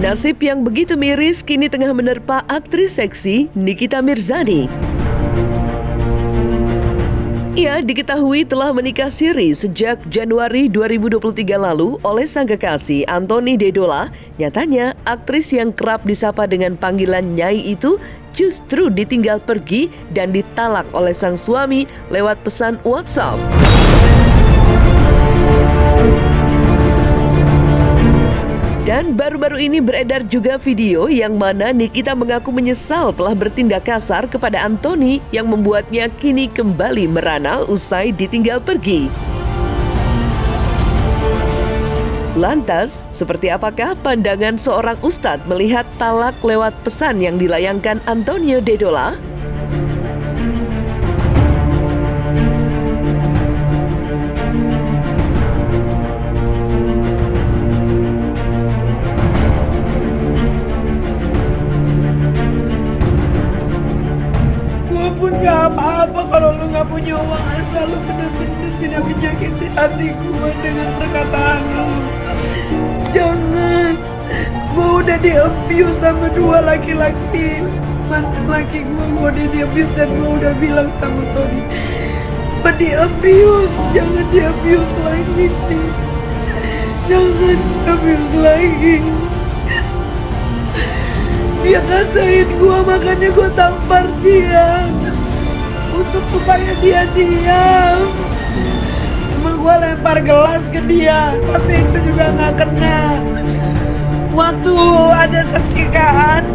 Nasib yang begitu miris kini tengah menerpa aktris seksi Nikita Mirzani. Ia diketahui telah menikah siri sejak Januari 2023 lalu oleh sang kekasih Anthony Dedola. Nyatanya, aktris yang kerap disapa dengan panggilan Nyai itu justru ditinggal pergi dan ditalak oleh sang suami lewat pesan WhatsApp. Dan baru-baru ini beredar juga video yang mana Nikita mengaku menyesal telah bertindak kasar kepada Anthony yang membuatnya kini kembali merana usai ditinggal pergi. Lantas, seperti apakah pandangan seorang ustadz melihat talak lewat pesan yang dilayangkan Antonio Dedola? Pun gak apa-apa kalau lu gak punya uang, asal lu bener-bener tidak menyakiti hati gue dengan perkataan lu. Jangan, gue udah di-abuse sama dua laki-laki. Mantan laki gue udah di-abuse dan gue udah bilang sama Tony, gue di-abuse, jangan di-abuse lagi nih. Jangan di-abuse lagi. Dia katain gue, makanya gue tampar dia untuk supaya dia diam. Emang gue lempar gelas ke dia, tapi itu juga gak kena. Waktu ada setrikaan,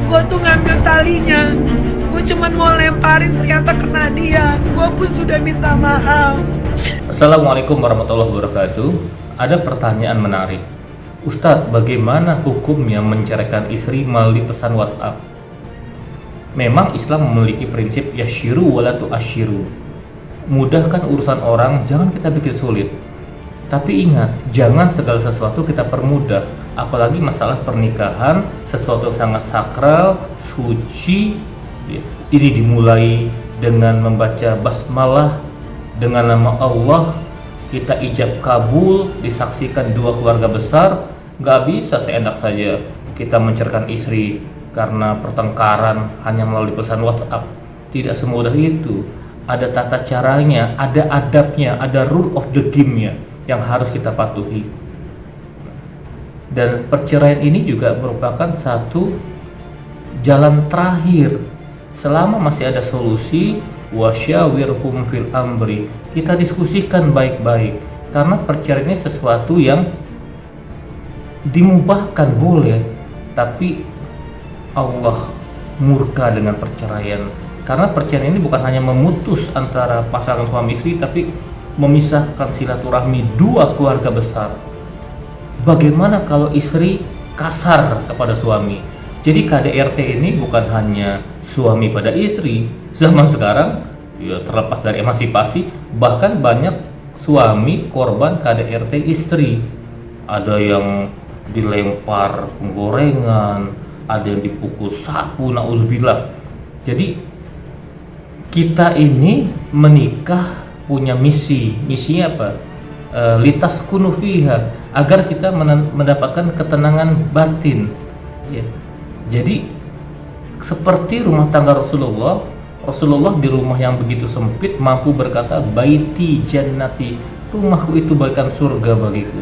gue tuh ngambil talinya. Gue cuman mau lemparin, ternyata kena dia. Gue pun sudah minta maaf. Assalamualaikum warahmatullahi wabarakatuh. Ada pertanyaan menarik. Ustadz, bagaimana hukumnya menceraikan istri melalui pesan WhatsApp? Memang Islam memiliki prinsip yashiru wala tu'ashiru. Mudahkan urusan orang, jangan kita bikin sulit. Tapi ingat, jangan segala sesuatu kita permudah. Apalagi masalah pernikahan, sesuatu sangat sakral, suci. Ini dimulai dengan membaca basmalah dengan nama Allah. Kita ijab kabul, disaksikan dua keluarga besar. Gak bisa seenak saja kita menceraikan istri karena pertengkaran hanya melalui pesan WhatsApp. Tidak semudah itu. Ada tata caranya, ada adabnya, ada rule of the game-nya yang harus kita patuhi. Dan perceraian ini juga merupakan satu jalan terakhir. Selama masih ada solusi, wasyawirhum fil amri, kita diskusikan baik-baik, karena perceraian ini sesuatu yang dimubahkan boleh, tapi Allah murka dengan perceraian. Karena perceraian ini bukan hanya memutus antara pasangan suami istri, tapi memisahkan silaturahmi dua keluarga besar. Bagaimana kalau istri kasar kepada suami? Jadi KDRT ini bukan hanya suami pada istri. Zaman sekarang ya, terlepas dari emansipasi, bahkan banyak suami korban KDRT istri. Ada yang dilempar penggorengan, ada yang dipukul sapu, na'udzubillah. Jadi kita ini menikah punya misinya apa? Litaskunu fiha, agar kita mendapatkan ketenangan batin ya. Jadi seperti rumah tangga Rasulullah di rumah yang begitu sempit mampu berkata, baiti jannati, rumahku itu bagaikan surga bagiku.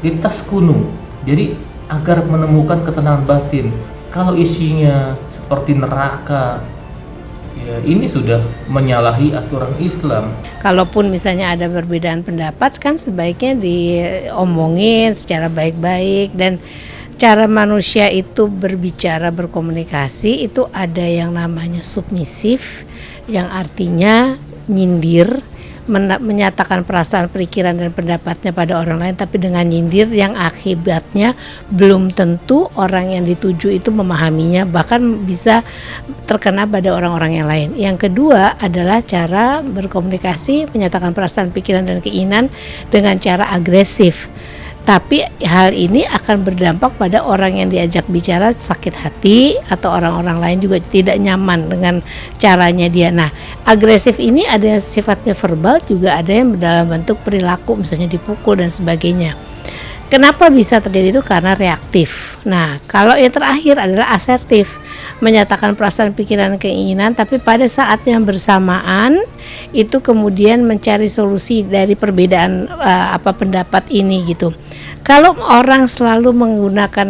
Litaskunu, jadi agar menemukan ketenangan batin. Kalau isinya seperti neraka, ya ini sudah menyalahi aturan Islam. Kalaupun misalnya ada perbedaan pendapat, kan sebaiknya diomongin secara baik-baik. Dan cara manusia itu berbicara, berkomunikasi itu ada yang namanya submisif, yang artinya nyindir, menyatakan perasaan, pikiran dan pendapatnya pada orang lain, tapi dengan nyindir yang akibatnya belum tentu orang yang dituju itu memahaminya, bahkan bisa terkena pada orang-orang yang lain. Yang kedua adalah cara berkomunikasi, menyatakan perasaan, pikiran dan keinginan dengan cara agresif. Tapi hal ini akan berdampak pada orang yang diajak bicara sakit hati atau orang-orang lain juga tidak nyaman dengan caranya dia. Nah, agresif ini ada yang sifatnya verbal, juga ada yang dalam bentuk perilaku, misalnya dipukul dan sebagainya. Kenapa bisa terjadi itu? Karena reaktif. Nah, kalau yang terakhir adalah asertif, menyatakan perasaan, pikiran, keinginan, tapi pada saat yang bersamaan itu kemudian mencari solusi dari perbedaan pendapat ini gitu. Kalau orang selalu menggunakan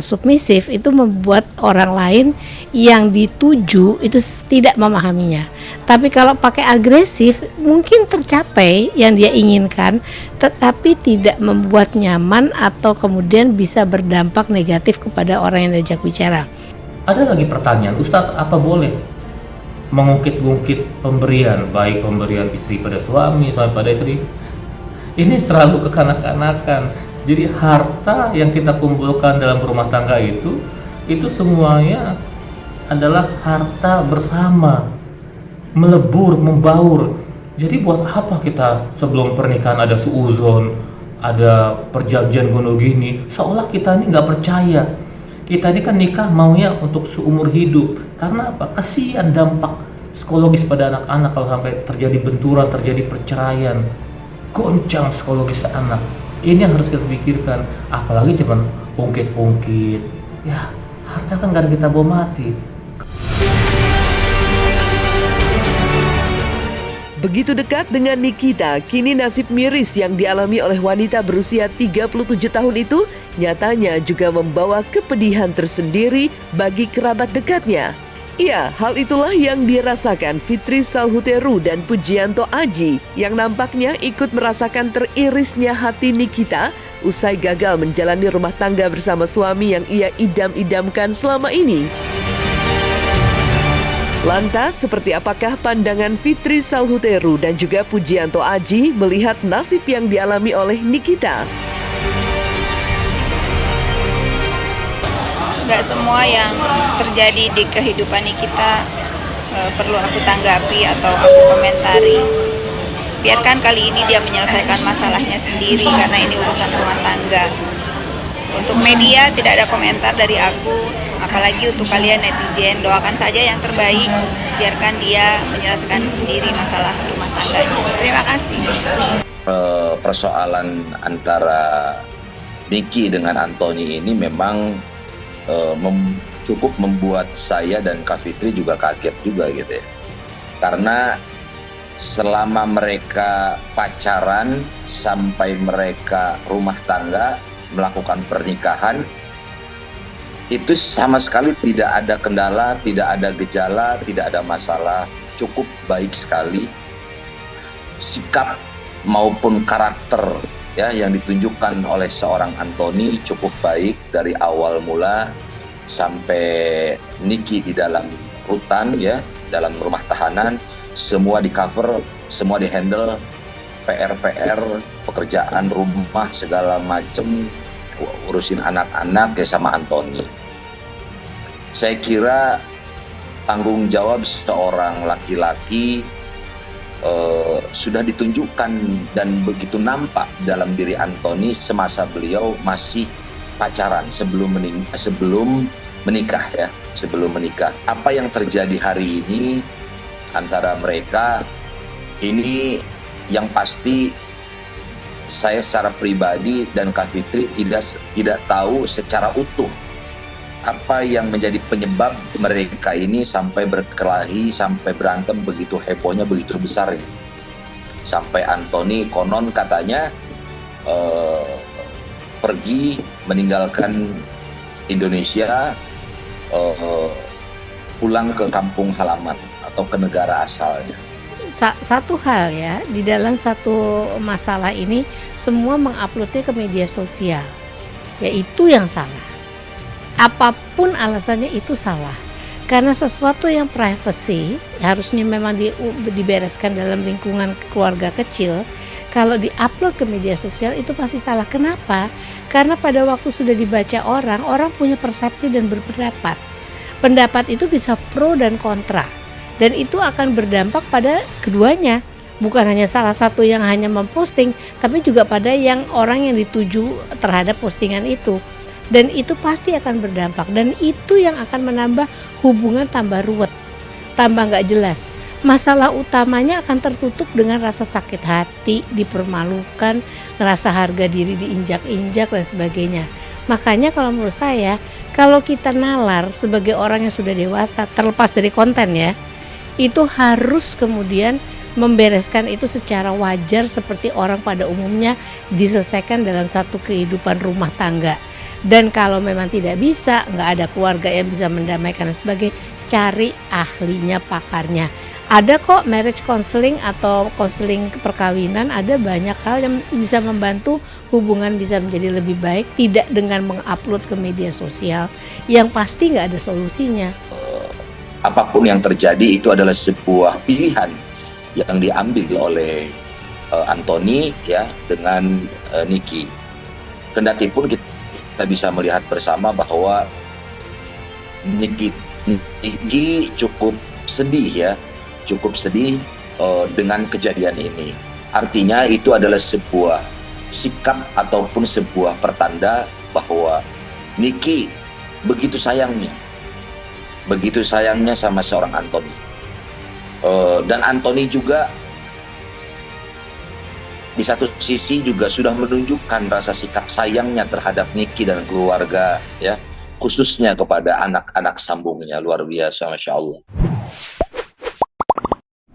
submisif, itu membuat orang lain yang dituju itu tidak memahaminya. Tapi kalau pakai agresif, mungkin tercapai yang dia inginkan, tetapi tidak membuat nyaman atau kemudian bisa berdampak negatif kepada orang yang diajak bicara. Ada lagi pertanyaan, Ustadz, apa boleh mengungkit-ungkit pemberian, baik pemberian istri pada suami pada istri? Ini selalu kekanak-kanakan. Jadi harta yang kita kumpulkan dalam rumah tangga itu semuanya adalah harta bersama, melebur, membaur. Jadi buat apa kita sebelum pernikahan ada suuzon, ada perjanjian gono gini, seolah kita ini nggak percaya. Kita ini kan nikah maunya untuk seumur hidup. Karena apa? Kasihan dampak psikologis pada anak-anak kalau sampai terjadi benturan, terjadi perceraian. Goncang psikologis anak. Ini yang harus kita pikirkan. Apalagi cuman ungkit-ungkit. Ya, harta kan gak ada kita bawa mati. Begitu dekat dengan Nikita, kini nasib miris yang dialami oleh wanita berusia 37 tahun itu nyatanya juga membawa kepedihan tersendiri bagi kerabat dekatnya. Ya, hal itulah yang dirasakan Fitri Salhuteru dan Pujianto Aji yang nampaknya ikut merasakan teririsnya hati Nikita usai gagal menjalani rumah tangga bersama suami yang ia idam-idamkan selama ini. Lantas, seperti apakah pandangan Fitri Salhuteru dan juga Pujianto Aji melihat nasib yang dialami oleh Nikita? Gak semua yang terjadi di kehidupan kita perlu aku tanggapi atau aku komentari. Biarkan kali ini dia menyelesaikan masalahnya sendiri karena ini urusan rumah tangga. Untuk media tidak ada komentar dari aku, apalagi untuk kalian netizen, doakan saja yang terbaik. Biarkan dia menyelesaikan sendiri masalah rumah tangganya. Terima kasih. Persoalan antara Niki dengan Antoni ini memang cukup membuat saya dan Kak Fitri juga kaget juga gitu ya. Karena selama mereka pacaran sampai mereka rumah tangga, melakukan pernikahan, itu sama sekali tidak ada kendala, tidak ada gejala, tidak ada masalah, cukup baik sekali. Sikap maupun karakter ya yang ditunjukkan oleh seorang Antoni cukup baik dari awal mula sampai Niki di dalam rutan ya, dalam rumah tahanan, semua di cover, semua di handle, PR pekerjaan rumah segala macem, urusin anak-anak ya sama Antoni. Saya kira tanggung jawab seorang laki-laki sudah ditunjukkan dan begitu nampak dalam diri Antoni semasa beliau masih pacaran sebelum menikah ya, sebelum menikah. Apa yang terjadi hari ini antara mereka ini yang pasti saya secara pribadi dan Kak Fitri tidak tahu secara utuh apa yang menjadi penyebab mereka ini sampai berkelahi, sampai berantem begitu hebohnya, begitu besarnya. Sampai Antoni konon katanya pergi meninggalkan Indonesia, pulang ke kampung halaman atau ke negara asalnya. Satu hal ya, di dalam satu masalah ini semua menguploadnya ke media sosial, ya itu yang salah. Apapun alasannya itu salah, karena sesuatu yang privacy harusnya memang dibereskan dalam lingkungan keluarga kecil. Kalau diupload ke media sosial itu pasti salah. Kenapa? Karena pada waktu sudah dibaca orang punya persepsi dan berpendapat. Pendapat itu bisa pro dan kontra, dan itu akan berdampak pada keduanya. Bukan hanya salah satu yang hanya memposting, tapi juga pada yang orang yang dituju terhadap postingan itu. Dan itu pasti akan berdampak, dan itu yang akan menambah hubungan tambah ruwet, tambah nggak jelas. Masalah utamanya akan tertutup dengan rasa sakit hati, dipermalukan, ngerasa harga diri diinjak-injak dan sebagainya. Makanya kalau menurut saya, kalau kita nalar sebagai orang yang sudah dewasa, terlepas dari konten ya, itu harus kemudian membereskan itu secara wajar seperti orang pada umumnya, diselesaikan dalam satu kehidupan rumah tangga. Dan kalau memang tidak bisa, nggak ada keluarga yang bisa mendamaikan dan sebagainya, cari ahlinya, pakarnya. Ada kok marriage counseling atau counseling perkawinan, ada banyak hal yang bisa membantu hubungan bisa menjadi lebih baik, tidak dengan mengupload ke media sosial yang pasti nggak ada solusinya. Apapun yang terjadi itu adalah sebuah pilihan yang diambil oleh Anthony ya dengan Niki. Kendati pun kita bisa melihat bersama bahwa Niki cukup sedih ya, dengan kejadian ini. Artinya itu adalah sebuah sikap ataupun sebuah pertanda bahwa Niki begitu sayangnya sama seorang Anthony. Dan Anthony juga di satu sisi juga sudah menunjukkan rasa sikap sayangnya terhadap Niki dan keluarga ya, khususnya kepada anak-anak sambungnya. Luar biasa, Masya Allah.